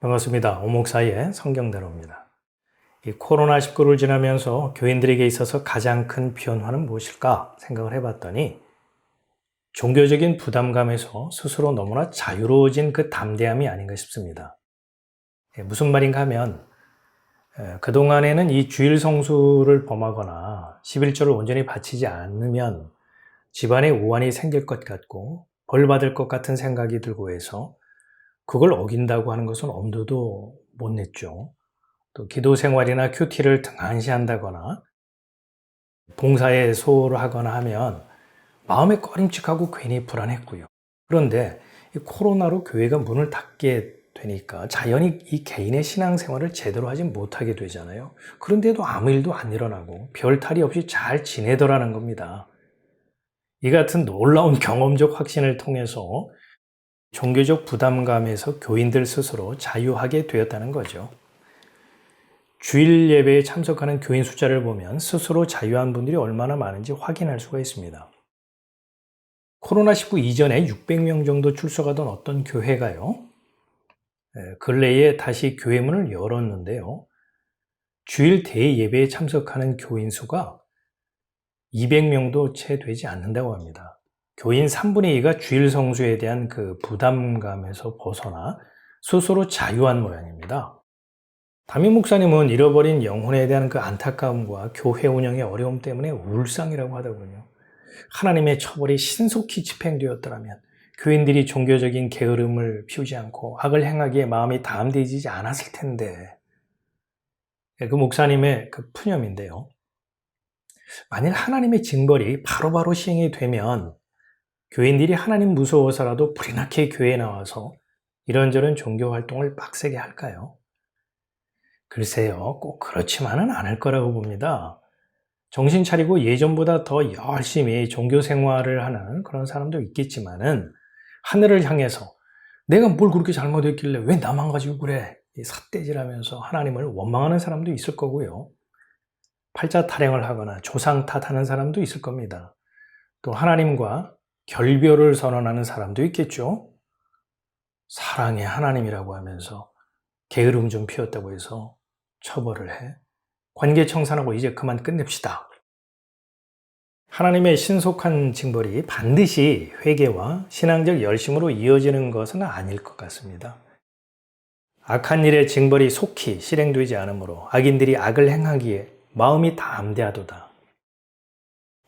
반갑습니다. 오목사의 성경대로입니다. 이 코로나19를 지나면서 교인들에게 있어서 가장 큰 변화는 무엇일까 생각을 해봤더니 종교적인 부담감에서 스스로 너무나 자유로워진 그 담대함이 아닌가 싶습니다. 무슨 말인가 하면 그동안에는 이 주일 성수를 범하거나 11조를 온전히 바치지 않으면 집안에 우환이 생길 것 같고 벌 받을 것 같은 생각이 들고 해서 그걸 어긴다고 하는 것은 엄두도 못 냈죠. 또 기도 생활이나 큐티를 등한시한다거나 봉사에 소홀을 하거나 하면 마음에 꺼림칙하고 괜히 불안했고요. 그런데 이 코로나로 교회가 문을 닫게 되니까 자연히 이 개인의 신앙생활을 제대로 하지 못하게 되잖아요. 그런데도 아무 일도 안 일어나고 별 탈이 없이 잘 지내더라는 겁니다. 이 같은 놀라운 경험적 확신을 통해서 종교적 부담감에서 교인들 스스로 자유하게 되었다는 거죠. 주일 예배에 참석하는 교인 숫자를 보면 스스로 자유한 분들이 얼마나 많은지 확인할 수가 있습니다. 코로나19 이전에 600명 정도 출석하던 어떤 교회가요, 근래에 다시 교회 문을 열었는데요. 주일 대예배에 참석하는 교인 수가 200명도 채 되지 않는다고 합니다. 교인 3분의 2가 주일 성수에 대한 그 부담감에서 벗어나 스스로 자유한 모양입니다. 담임 목사님은 잃어버린 영혼에 대한 그 안타까움과 교회 운영의 어려움 때문에 울상이라고 하더군요. 하나님의 처벌이 신속히 집행되었더라면 교인들이 종교적인 게으름을 피우지 않고 악을 행하기에 마음이 담대해지지 않았을 텐데. 그 목사님의 그 푸념인데요. 만일 하나님의 징벌이 바로바로 시행이 되면 교인들이 하나님 무서워서라도 불이 나게 교회에 나와서 이런저런 종교 활동을 빡세게 할까요? 글쎄요, 꼭 그렇지만은 않을 거라고 봅니다. 정신 차리고 예전보다 더 열심히 종교 생활을 하는 그런 사람도 있겠지만은 하늘을 향해서 내가 뭘 그렇게 잘못했길래 왜 나만 가지고 그래? 삿대질하면서 하나님을 원망하는 사람도 있을 거고요. 팔자 타령을 하거나 조상 탓하는 사람도 있을 겁니다. 또 하나님과 결별을 선언하는 사람도 있겠죠. 사랑의 하나님이라고 하면서 게으름 좀 피웠다고 해서 처벌을 해 관계 청산하고 이제 그만 끝냅시다. 하나님의 신속한 징벌이 반드시 회개와 신앙적 열심으로 이어지는 것은 아닐 것 같습니다. 악한 일의 징벌이 속히 실행되지 않으므로 악인들이 악을 행하기에 마음이 담대하도다.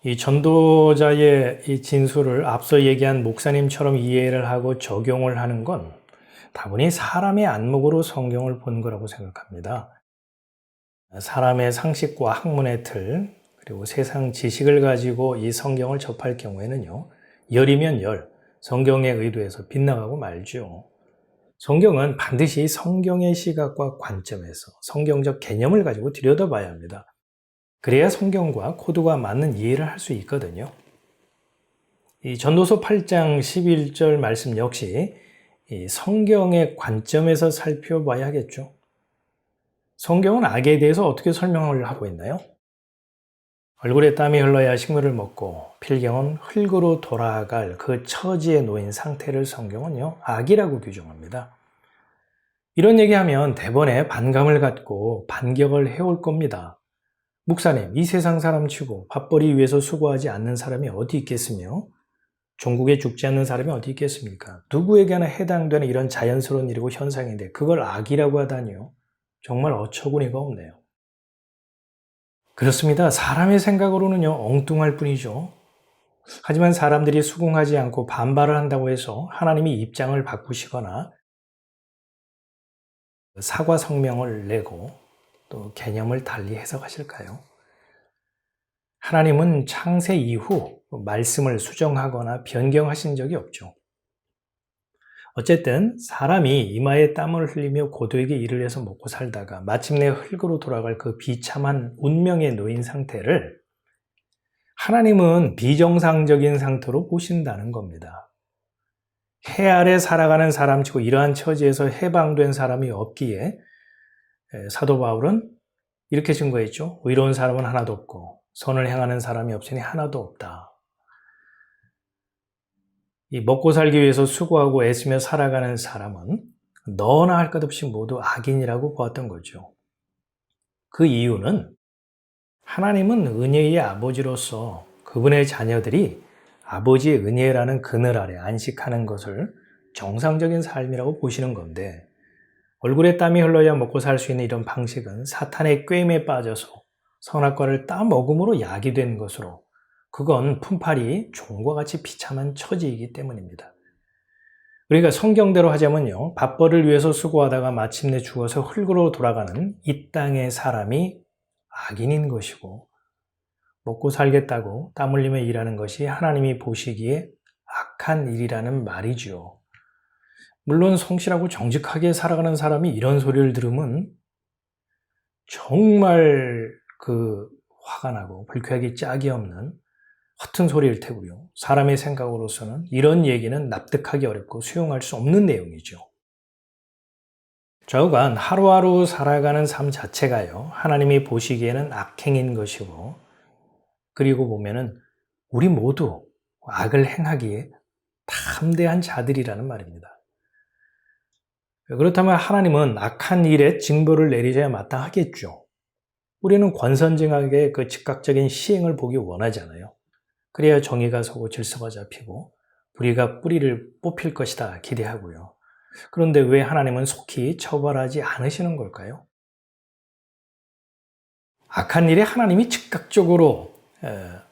이 전도자의 이 진술을 앞서 얘기한 목사님처럼 이해를 하고 적용을 하는 건 다분히 사람의 안목으로 성경을 본 거라고 생각합니다. 사람의 상식과 학문의 틀, 그리고 세상 지식을 가지고 이 성경을 접할 경우에는요, 열이면 열, 성경의 의도에서 빗나가고 말죠. 성경은 반드시 성경의 시각과 관점에서 성경적 개념을 가지고 들여다봐야 합니다. 그래야 성경과 코드가 맞는 이해를 할 수 있거든요. 이 전도서 8장 11절 말씀 역시 이 성경의 관점에서 살펴봐야 하겠죠. 성경은 악에 대해서 어떻게 설명을 하고 있나요? 얼굴에 땀이 흘러야 식물을 먹고 필경은 흙으로 돌아갈 그 처지에 놓인 상태를 성경은요, 악이라고 규정합니다. 이런 얘기하면 대번에 반감을 갖고 반격을 해올 겁니다. 목사님, 이 세상 사람 치고 밥벌이 위해서 수고하지 않는 사람이 어디 있겠으며 종국에 죽지 않는 사람이 어디 있겠습니까? 누구에게나 해당되는 이런 자연스러운 일이고 현상인데 그걸 악이라고 하다니요. 정말 어처구니가 없네요. 그렇습니다. 사람의 생각으로는요, 엉뚱할 뿐이죠. 하지만 사람들이 수긍하지 않고 반발을 한다고 해서 하나님이 입장을 바꾸시거나 사과 성명을 내고 또 개념을 달리 해석하실까요? 하나님은 창세 이후 말씀을 수정하거나 변경하신 적이 없죠. 어쨌든 사람이 이마에 땀을 흘리며 고도에게 일을 해서 먹고 살다가 마침내 흙으로 돌아갈 그 비참한 운명에 놓인 상태를 하나님은 비정상적인 상태로 보신다는 겁니다. 해 아래 살아가는 사람치고 이러한 처지에서 해방된 사람이 없기에 사도 바울은 이렇게 증거했죠. 의로운 사람은 하나도 없고 선을 행하는 사람이 없으니 하나도 없다. 이 먹고 살기 위해서 수고하고 애쓰며 살아가는 사람은 너나 할 것 없이 모두 악인이라고 보았던 거죠. 그 이유는 하나님은 은혜의 아버지로서 그분의 자녀들이 아버지의 은혜라는 그늘 아래 안식하는 것을 정상적인 삶이라고 보시는 건데, 얼굴에 땀이 흘러야 먹고 살 수 있는 이런 방식은 사탄의 꾀임에 빠져서 선악과를 따먹음으로 약이 된 것으로, 그건 품팔이 종과 같이 비참한 처지이기 때문입니다. 우리가 성경대로 하자면요, 밥벌이를 위해서 수고하다가 마침내 죽어서 흙으로 돌아가는 이 땅의 사람이 악인인 것이고, 먹고 살겠다고 땀 흘리며 일하는 것이 하나님이 보시기에 악한 일이라는 말이죠. 물론 성실하고 정직하게 살아가는 사람이 이런 소리를 들으면 정말 화가 나고 불쾌하기 짝이 없는 허튼 소리일 테고요. 사람의 생각으로서는 이런 얘기는 납득하기 어렵고 수용할 수 없는 내용이죠. 좌우간 하루하루 살아가는 삶 자체가요, 하나님이 보시기에는 악행인 것이고, 그리고 보면은 우리 모두 악을 행하기에 탐대한 자들이라는 말입니다. 그렇다면 하나님은 악한 일에 징벌을 내리셔야 마땅하겠죠. 우리는 권선징악의 그 즉각적인 시행을 보기 원하잖아요. 그래야 정의가 서고 질서가 잡히고 불의가 뿌리를 뽑힐 것이다 기대하고요. 그런데 왜 하나님은 속히 처벌하지 않으시는 걸까요? 악한 일에 하나님이 즉각적으로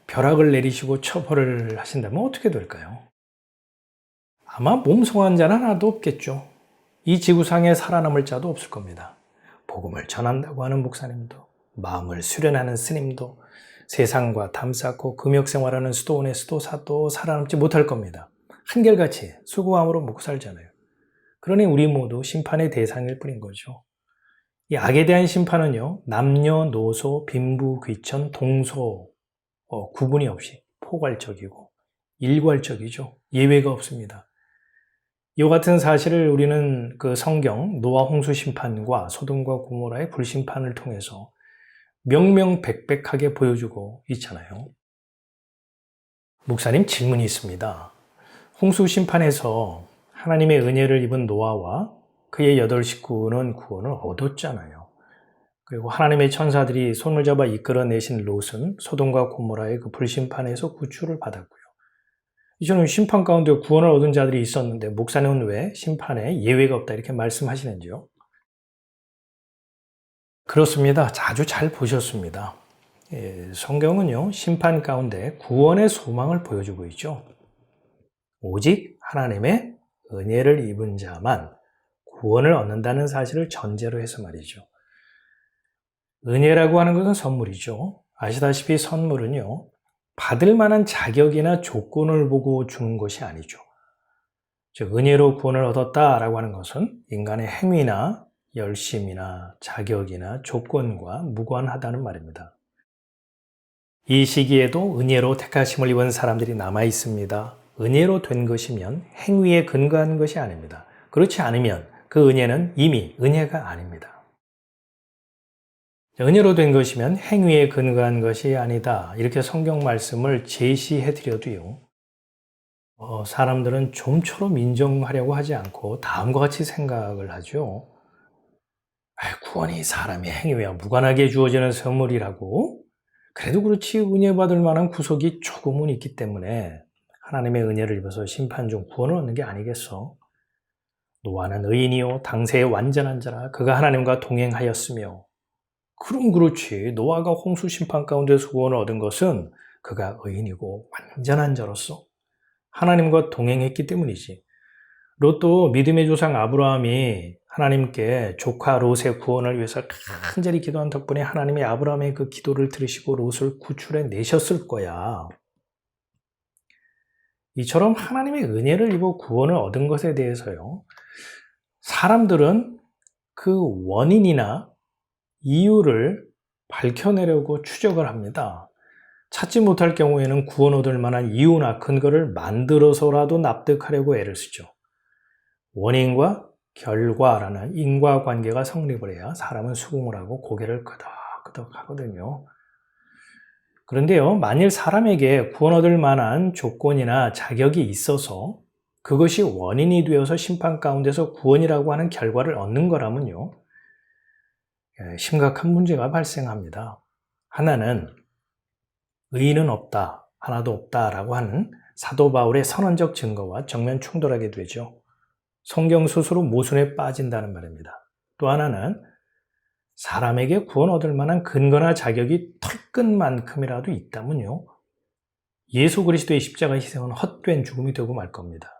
벼락을 내리시고 처벌을 하신다면 어떻게 될까요? 아마 몸송한 자는 하나도 없겠죠. 이 지구상에 살아남을 자도 없을 겁니다. 복음을 전한다고 하는 목사님도, 마음을 수련하는 스님도, 세상과 담쌓고 금욕생활하는 수도원의 수도사도 살아남지 못할 겁니다. 한결같이 수고함으로 먹고 살잖아요. 그러니 우리 모두 심판의 대상일 뿐인 거죠. 이 악에 대한 심판은요, 남녀노소, 빈부, 귀천, 동소 구분이 없이 포괄적이고 일괄적이죠. 예외가 없습니다. 이와 같은 사실을 우리는 그 성경 노아 홍수 심판과 소돔과 고모라의 불심판을 통해서 명명백백하게 보여주고 있잖아요. 목사님, 질문이 있습니다. 홍수 심판에서 하나님의 은혜를 입은 노아와 그의 8 식구는 구원을 얻었잖아요. 그리고 하나님의 천사들이 손을 잡아 이끌어내신 롯은 소돔과 고모라의 그 불심판에서 구출을 받았고요. 이처럼 심판 가운데 구원을 얻은 자들이 있었는데 목사님은 왜 심판에 예외가 없다 이렇게 말씀하시는지요? 그렇습니다. 아주 잘 보셨습니다. 성경은요, 심판 가운데 구원의 소망을 보여주고 있죠. 오직 하나님의 은혜를 입은 자만 구원을 얻는다는 사실을 전제로 해서 말이죠. 은혜라고 하는 것은 선물이죠. 아시다시피 선물은요, 받을 만한 자격이나 조건을 보고 주는 것이 아니죠. 즉, 은혜로 구원을 얻었다라고 하는 것은 인간의 행위나 열심이나 자격이나 조건과 무관하다는 말입니다. 이 시기에도 은혜로 택하심을 입은 사람들이 남아 있습니다. 은혜로 된 것이면 행위에 근거한 것이 아닙니다. 그렇지 않으면 그 은혜는 이미 은혜가 아닙니다. 은혜로 된 것이면 행위에 근거한 것이 아니다. 이렇게 성경 말씀을 제시해 드려도요, 사람들은 좀처럼 인정하려고 하지 않고 다음과 같이 생각을 하죠. 구원이 사람의 행위와 무관하게 주어지는 선물이라고? 그래도 그렇지 은혜 받을 만한 구석이 조금은 있기 때문에 하나님의 은혜를 입어서 심판 중 구원을 얻는 게 아니겠어? 노아는 의인이요 당세의 완전한 자라 그가 하나님과 동행하였으며, 그럼 그렇지. 노아가 홍수 심판 가운데서 구원을 얻은 것은 그가 의인이고 완전한 자로서 하나님과 동행했기 때문이지. 롯도 믿음의 조상 아브라함이 하나님께 조카 롯의 구원을 위해서 간절히 기도한 덕분에 하나님이 아브라함의 그 기도를 들으시고 롯을 구출해 내셨을 거야. 이처럼 하나님의 은혜를 입어 구원을 얻은 것에 대해서요, 사람들은 그 원인이나 이유를 밝혀내려고 추적을 합니다. 찾지 못할 경우에는 구원 얻을 만한 이유나 근거를 만들어서라도 납득하려고 애를 쓰죠. 원인과 결과라는 인과관계가 성립을 해야 사람은 수긍을 하고 고개를 끄덕끄덕 하거든요. 그런데요, 만일 사람에게 구원 얻을 만한 조건이나 자격이 있어서 그것이 원인이 되어서 심판 가운데서 구원이라고 하는 결과를 얻는 거라면요, 심각한 문제가 발생합니다. 하나는 의인은 없다, 하나도 없다라고 하는 사도 바울의 선언적 증거와 정면 충돌하게 되죠. 성경 스스로 모순에 빠진다는 말입니다. 또 하나는 사람에게 구원 얻을 만한 근거나 자격이 털끝만큼이라도 있다면요, 예수 그리스도의 십자가 희생은 헛된 죽음이 되고 말 겁니다.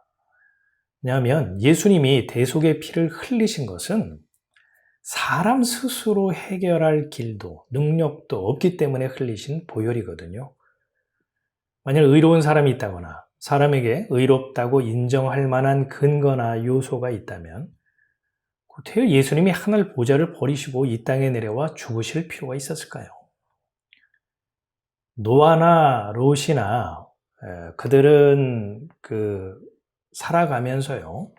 왜냐하면 예수님이 대속의 피를 흘리신 것은 사람 스스로 해결할 길도 능력도 없기 때문에 흘리신 보혈이거든요. 만약 의로운 사람이 있다거나 사람에게 의롭다고 인정할 만한 근거나 요소가 있다면 어떻게 예수님이 하늘 보좌를 버리시고 이 땅에 내려와 죽으실 필요가 있었을까요? 노아나 롯이나 그들은 살아가면서요,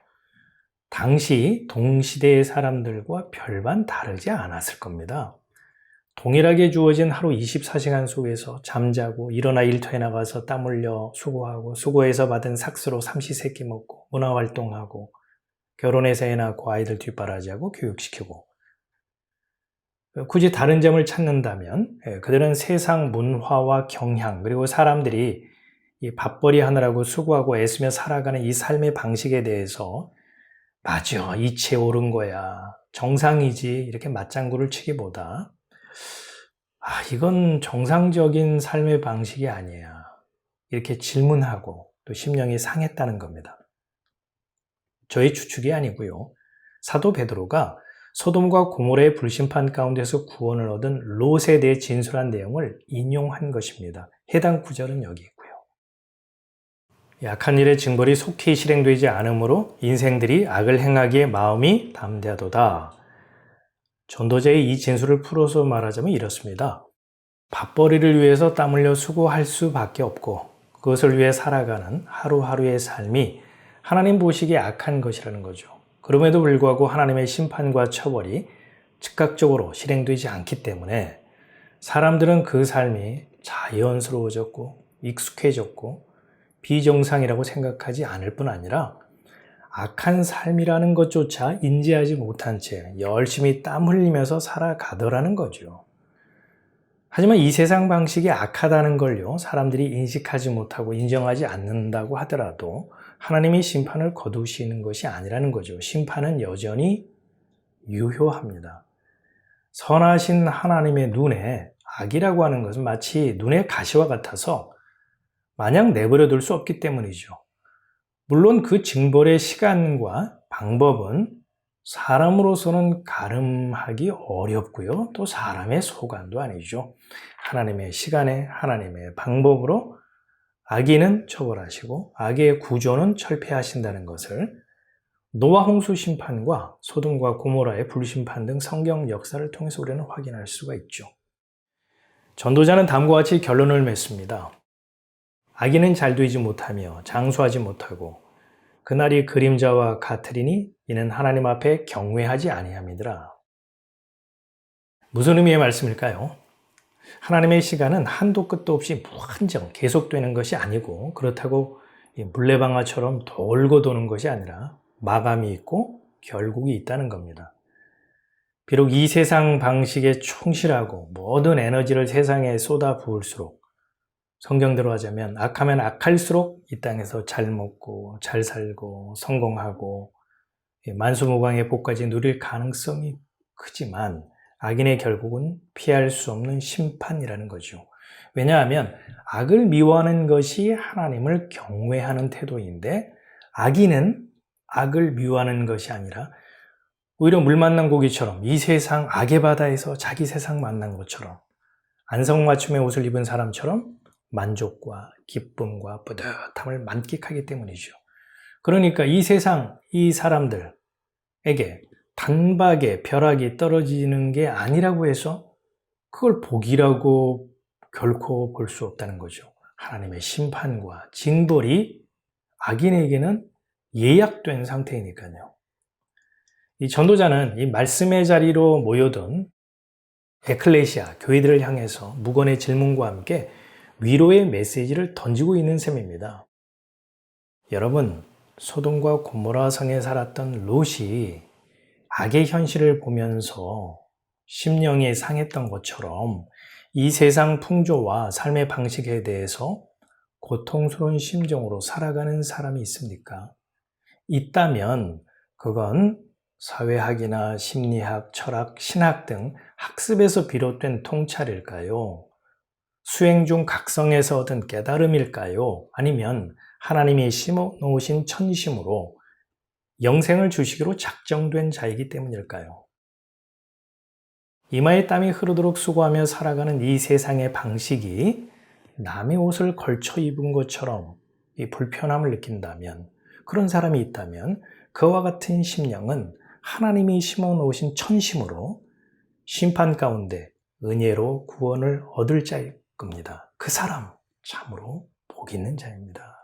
당시 동시대의 사람들과 별반 다르지 않았을 겁니다. 동일하게 주어진 하루 24시간 속에서 잠자고 일어나 일터에 나가서 땀 흘려 수고하고 수고해서 받은 삭스로 삼시세끼 먹고 문화활동하고 결혼해서 애 낳고 아이들 뒷바라지하고 교육시키고, 굳이 다른 점을 찾는다면 그들은 세상 문화와 경향 그리고 사람들이 이 밥벌이 하느라고 수고하고 애쓰며 살아가는 이 삶의 방식에 대해서 맞아, 이치에 옳은 거야, 정상이지 이렇게 맞장구를 치기보다 이건 정상적인 삶의 방식이 아니야 이렇게 질문하고 또 심령이 상했다는 겁니다. 저의 추측이 아니고요, 사도 베드로가 소돔과 고모라의 불심판 가운데서 구원을 얻은 롯에 대해 진술한 내용을 인용한 것입니다. 해당 구절은 여기 있고요. 약한 일의 징벌이 속히 실행되지 않으므로 인생들이 악을 행하기에 마음이 담대하도다. 전도자의 이 진술을 풀어서 말하자면 이렇습니다. 밥벌이를 위해서 땀 흘려 수고할 수밖에 없고 그것을 위해 살아가는 하루하루의 삶이 하나님 보시기에 악한 것이라는 거죠. 그럼에도 불구하고 하나님의 심판과 처벌이 즉각적으로 실행되지 않기 때문에 사람들은 그 삶이 자연스러워졌고 익숙해졌고 비정상이라고 생각하지 않을 뿐 아니라 악한 삶이라는 것조차 인지하지 못한 채 열심히 땀 흘리면서 살아가더라는 거죠. 하지만 이 세상 방식이 악하다는 걸요, 사람들이 인식하지 못하고 인정하지 않는다고 하더라도 하나님이 심판을 거두시는 것이 아니라는 거죠. 심판은 여전히 유효합니다. 선하신 하나님의 눈에 악이라고 하는 것은 마치 눈의 가시와 같아서 마냥 내버려 둘 수 없기 때문이죠. 물론 그 징벌의 시간과 방법은 사람으로서는 가늠하기 어렵고요, 또 사람의 소관도 아니죠. 하나님의 시간에 하나님의 방법으로 악인은 처벌하시고 악의 구조는 철폐하신다는 것을 노아 홍수 심판과 소돔과 고모라의 불심판 등 성경 역사를 통해서 우리는 확인할 수가 있죠. 전도자는 다음과 같이 결론을 맺습니다. 악인은 잘 되지 못하며 장수하지 못하고 그날이 그림자와 같으리니 이는 하나님 앞에 경외하지 아니함이더라. 무슨 의미의 말씀일까요? 하나님의 시간은 한도 끝도 없이 무한정 계속되는 것이 아니고 그렇다고 물레방아처럼 돌고 도는 것이 아니라 마감이 있고 결국이 있다는 겁니다. 비록 이 세상 방식에 충실하고 모든 에너지를 세상에 쏟아 부을수록, 성경대로 하자면 악하면 악할수록 이 땅에서 잘 먹고 잘 살고 성공하고 만수무강의 복까지 누릴 가능성이 크지만 악인의 결국은 피할 수 없는 심판이라는 거죠. 왜냐하면 악을 미워하는 것이 하나님을 경외하는 태도인데 악인은 악을 미워하는 것이 아니라 오히려 물 만난 고기처럼 이 세상 악의 바다에서 자기 세상 만난 것처럼 안성맞춤의 옷을 입은 사람처럼 만족과 기쁨과 뿌듯함을 만끽하기 때문이죠. 그러니까 이 세상, 이 사람들에게 단박에 벼락이 떨어지는 게 아니라고 해서 그걸 복이라고 결코 볼 수 없다는 거죠. 하나님의 심판과 징벌이 악인에게는 예약된 상태이니까요. 이 전도자는 이 말씀의 자리로 모여든 에클레시아, 교회들을 향해서 무건의 질문과 함께 위로의 메시지를 던지고 있는 셈입니다. 여러분, 소돔과 고모라 성에 살았던 롯이 악의 현실을 보면서 심령이 상했던 것처럼 이 세상 풍조와 삶의 방식에 대해서 고통스러운 심정으로 살아가는 사람이 있습니까? 있다면 그건 사회학이나 심리학, 철학, 신학 등 학습에서 비롯된 통찰일까요? 수행 중 각성에서 얻은 깨달음일까요? 아니면 하나님이 심어 놓으신 천심으로 영생을 주시기로 작정된 자이기 때문일까요? 이마에 땀이 흐르도록 수고하며 살아가는 이 세상의 방식이 남의 옷을 걸쳐 입은 것처럼 이 불편함을 느낀다면, 그런 사람이 있다면 그와 같은 심령은 하나님이 심어 놓으신 천심으로 심판 가운데 은혜로 구원을 얻을 자일 겁니다. 그 사람 참으로 복 있는 자입니다.